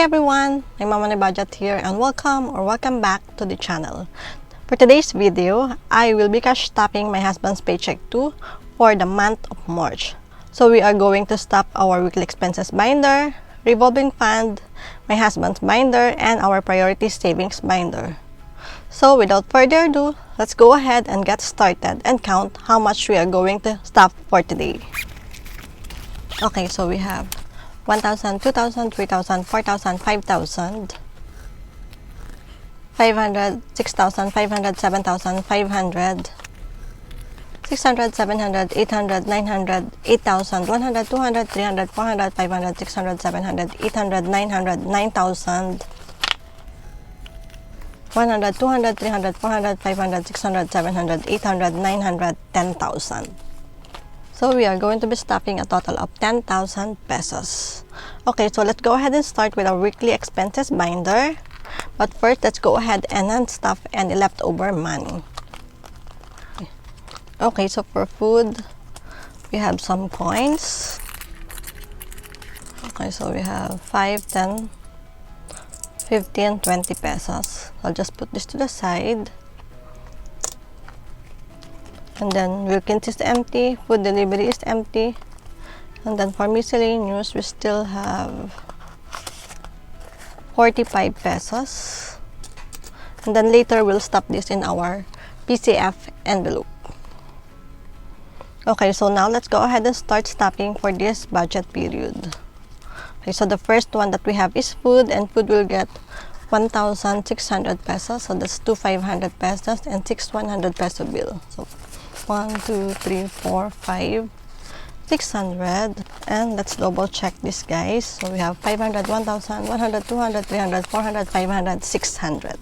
everyone, I'm Mama on Budget here and welcome back to the channel. For today's video, I will be cash stopping my husband's paycheck too for the month of March. So we are going to stop our weekly expenses binder, revolving fund, my husband's binder, and our priority savings binder. So without further ado, let's go ahead and get started and count how much we are going to stop for today. Okay, so we have 1,000, 2,000, 3,000, 4,000, 5,000, 500, 6,000, 500, 7,000, 500, 600, 700, 800, 900, 8,000, 100, 200, 300, 400, 500, 600, 700, 800, 900, 9,000, 100, 200, 300, 400, 500, 600, 700, 800, 900, 10,000. So we are going to be stopping a total of 10,000 pesos. Okay, so let's go ahead and start with our weekly expenses binder. But first, let's go ahead and unstuff any leftover money. Okay, so for food, we have some coins. Okay, so we have 5, 10, 15, 20 pesos. I'll just put this to the side. And then Wilkins is empty, food delivery is empty. And then for miscellaneous, we still have 45 pesos. And then later, we'll stop this in our PCF envelope. Okay, so now let's go ahead and start stopping for this budget period. Okay, so the first one that we have is food, and food will get 1,600 pesos. So that's 2,500 pesos and 6,100 peso bill. So 1, 2, 3, 4, 5, 600. And let's double check this, guys. So we have 500, 1,000, 100, 200, 300, 400, 500, 600.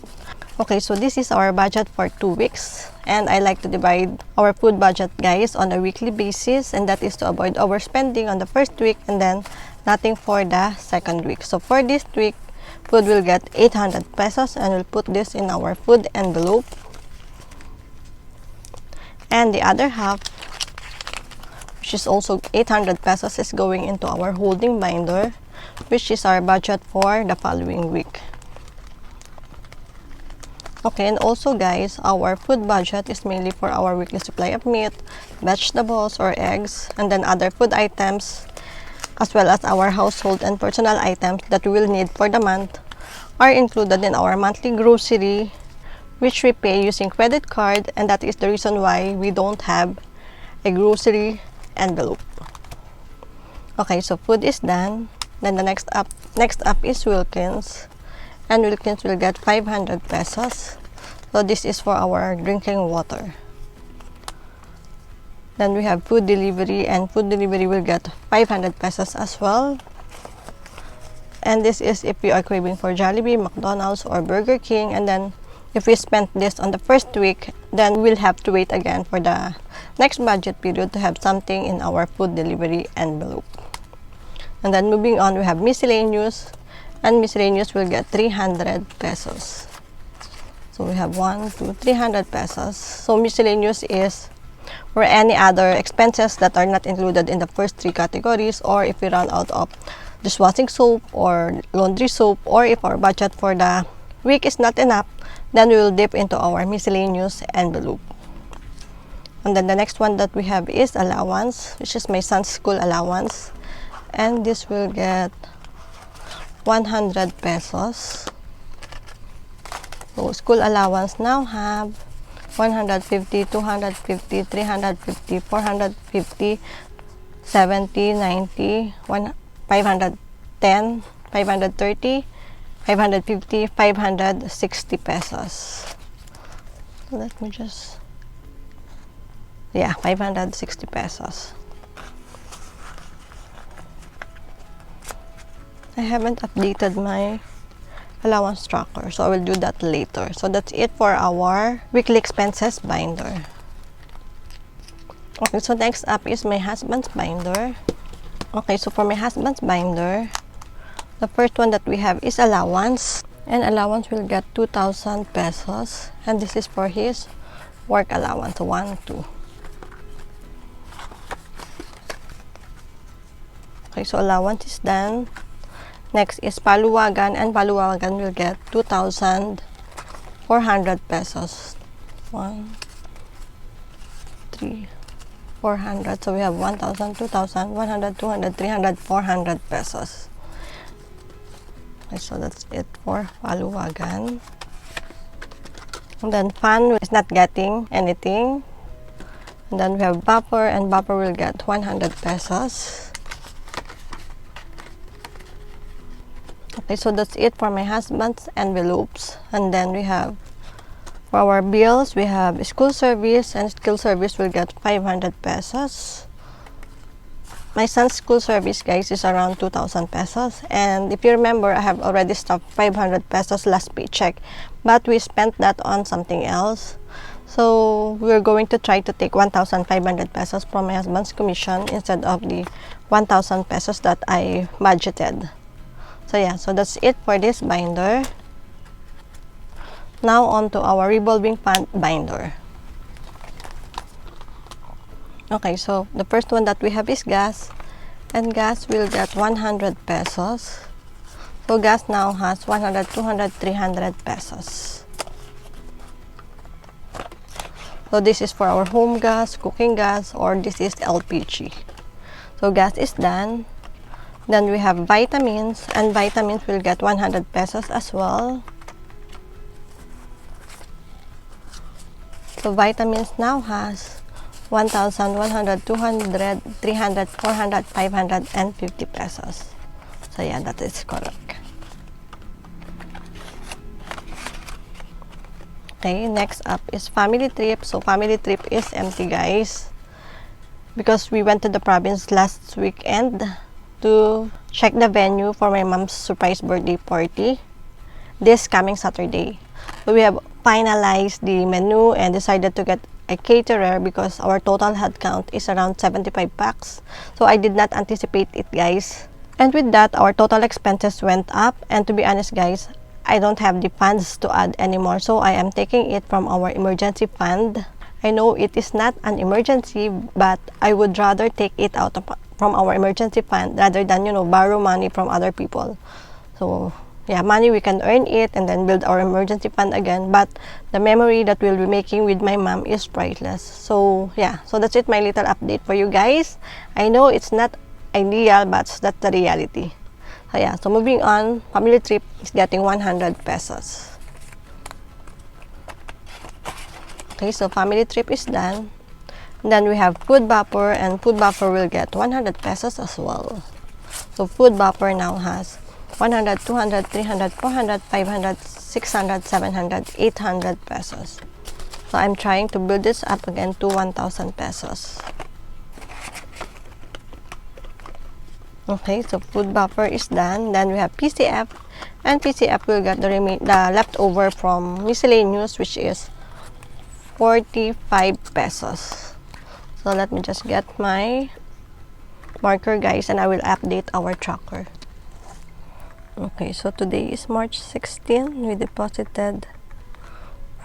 Okay, so this is our budget for 2 weeks. And I like to divide our food budget, guys, on a weekly basis. And that is to avoid overspending on the first week and then nothing for the second week. So for this week, food will get 800 pesos and we'll put this in our food envelope. And the other half, which is also 800 pesos, is going into our holding binder, which is our budget for the following week. Okay, and also, guys, our food budget is mainly for our weekly supply of meat, vegetables or eggs, and then other food items, as well as our household and personal items that we will need for the month are included in our monthly grocery, which we pay using credit card, and that is the reason why we don't have a grocery envelope. Okay, so food is done. Then the next up is Wilkins, and Wilkins will get 500 pesos. So this is for our drinking water. Then we have food delivery, and food delivery will get 500 pesos as well. And this is if we are craving for Jollibee, McDonald's, or Burger King. And then if we spent this on the first week, then we'll have to wait again for the next budget period to have something in our food delivery envelope. And then moving on, we have miscellaneous, and miscellaneous will get 300 pesos. So we have 1, 2, 300 pesos. So miscellaneous is for any other expenses that are not included in the first 3 categories, or if we run out of dishwashing soap or laundry soap, or if our budget for the week is not enough, then we will dip into our miscellaneous envelope. And then the next one that we have is allowance, which is my son's school allowance, and this will get 100 pesos. So school allowance now have 150, 250, 350, 450, 70, 90, 510, 530, 550, 560 pesos. Let me just... yeah, 560 pesos. I haven't updated my allowance tracker, so I will do that later. So that's it for our weekly expenses binder. Okay, so next up is my husband's binder. Okay, so for my husband's binder, the first one that we have is allowance, and allowance will get 2,000 pesos, and this is for his work allowance. 1, 2. Okay, so allowance is done. Next is Paluwagan, and Paluwagan will get 2,400 pesos. 1, 3, 400. So we have 1,000, 2,000, 100, 200, 300, 400 pesos. Okay, so that's it for Paluwagan. And then Fan is not getting anything. And then we have Buffer, and Buffer will get 100 pesos. Okay, so that's it for my husband's envelopes. And then we have, for our bills, we have school service, and school service will get 500 pesos. My son's school service, guys, is around 2,000 pesos. And if you remember, I have already stuffed 500 pesos last paycheck, but we spent that on something else. So we're going to try to take 1,500 pesos from my husband's commission instead of the 1,000 pesos that I budgeted. So yeah, so that's it for this binder. Now on to our revolving fund binder. Okay, so the first one that we have is gas, and gas will get 100 pesos. So gas now has 100, 200, 300 pesos. So this is for our home gas, cooking gas, or this is LPG. So gas is done. Then we have vitamins, and vitamins will get 100 pesos as well. So vitamins now has 1,000, 100, 200, 300, 400, 500, and 50 pesos. So yeah, that is correct. Okay, next up is family trip. So family trip is empty, guys, because we went to the province last weekend to check the venue for my mom's surprise birthday party this coming Saturday. So we have finalized the menu and decided to get a caterer because our total head count is around 75 packs. So I did not anticipate it, guys. And with that, our total expenses went up. And to be honest, guys, I don't have the funds to add anymore. So I am taking it from our emergency fund. I know it is not an emergency, but I would rather take it out from our emergency fund rather than, borrow money from other people. So yeah, money, we can earn it and then build our emergency fund again, but the memory that we'll be making with my mom is priceless. So yeah, so that's it, my little update for you guys. I know it's not ideal, but that's the reality. So yeah, so moving on, family trip is getting 100 pesos. Okay, so family trip is done. And then we have food buffer, and food buffer will get 100 pesos as well. So food buffer now has 100, 200, 300, 400, 500, 600, 700, 800 pesos. So I'm trying to build this up again to 1,000 pesos. Okay, so food buffer is done. Then we have PCF, and PCF will get the leftover from miscellaneous, which is 45 pesos. So let me just get my marker, guys, and I will update our tracker. Okay, so today is March 16. We deposited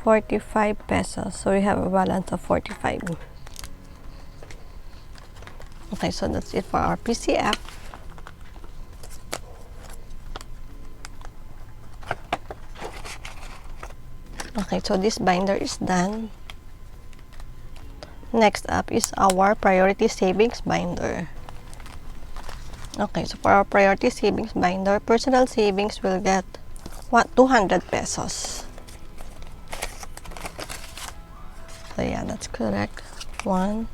45 pesos. So we have a balance of 45. Okay, so that's it for our PCF. Okay, so this binder is done. Next up is our priority savings binder. Okay, so for our priority savings binder, personal savings will get 200 pesos. So yeah, that's correct. 1,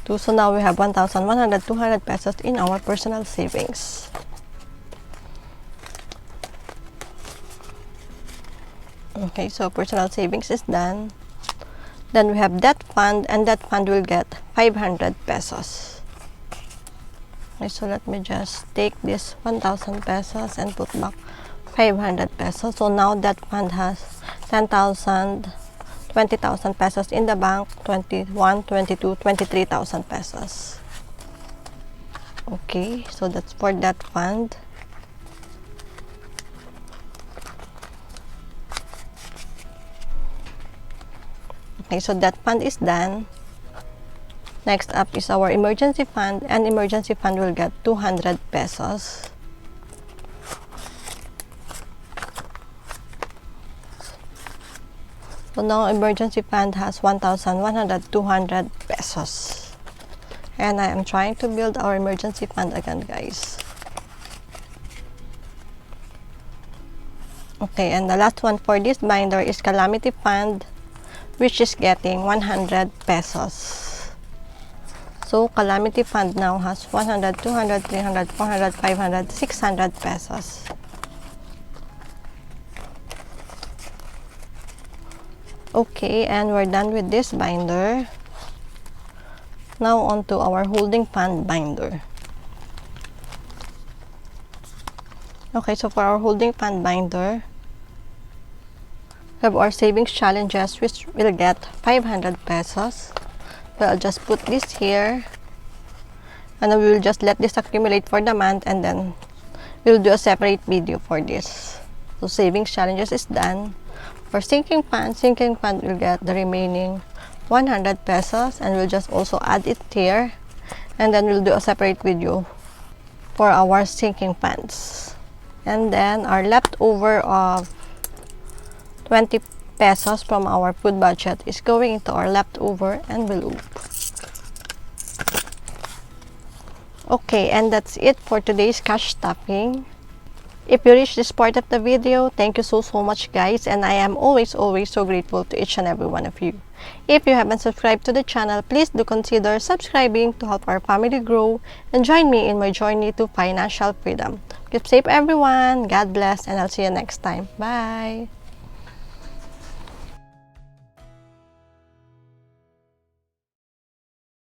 2. So now we have 1,100, 200 pesos in our personal savings. Okay, so personal savings is done. Then we have debt fund, and debt fund will get 500 pesos. Okay, so let me just take this 1,000 pesos and put back 500 pesos. So now that fund has 10,000, 20,000 pesos in the bank, 21, 22, 23,000 pesos. Okay, so that's for that fund. Okay, so that fund is done. Next up is our emergency fund, and emergency fund will get 200 pesos. So now emergency fund has 200 pesos. And I am trying to build our emergency fund again, guys. Okay, and the last one for this binder is calamity fund, which is getting 100 pesos. So calamity fund now has 100, 200, 300, 400, 500, 600 pesos. Okay, and we're done with this binder. Now on to our holding fund binder. Okay, so for our holding fund binder, we have our savings challenges, which will get 500 pesos. So I'll just put this here, and then we will just let this accumulate for the month, and then we'll do a separate video for this. So savings challenges is done. For sinking fund will get the remaining 100 pesos, and we'll just also add it here, and then we'll do a separate video for our sinking funds. And then our leftover of 20 pesos from our food budget is going into our leftover envelope. Okay, and that's it for today's cash stuffing. If you reached this part of the video, thank you so much, guys, and I am always so grateful to each and every one of you. If you haven't subscribed to the channel, please do consider subscribing to help our family grow and join me in my journey to financial freedom. Keep safe, everyone. God bless, and I'll see you next time. Bye!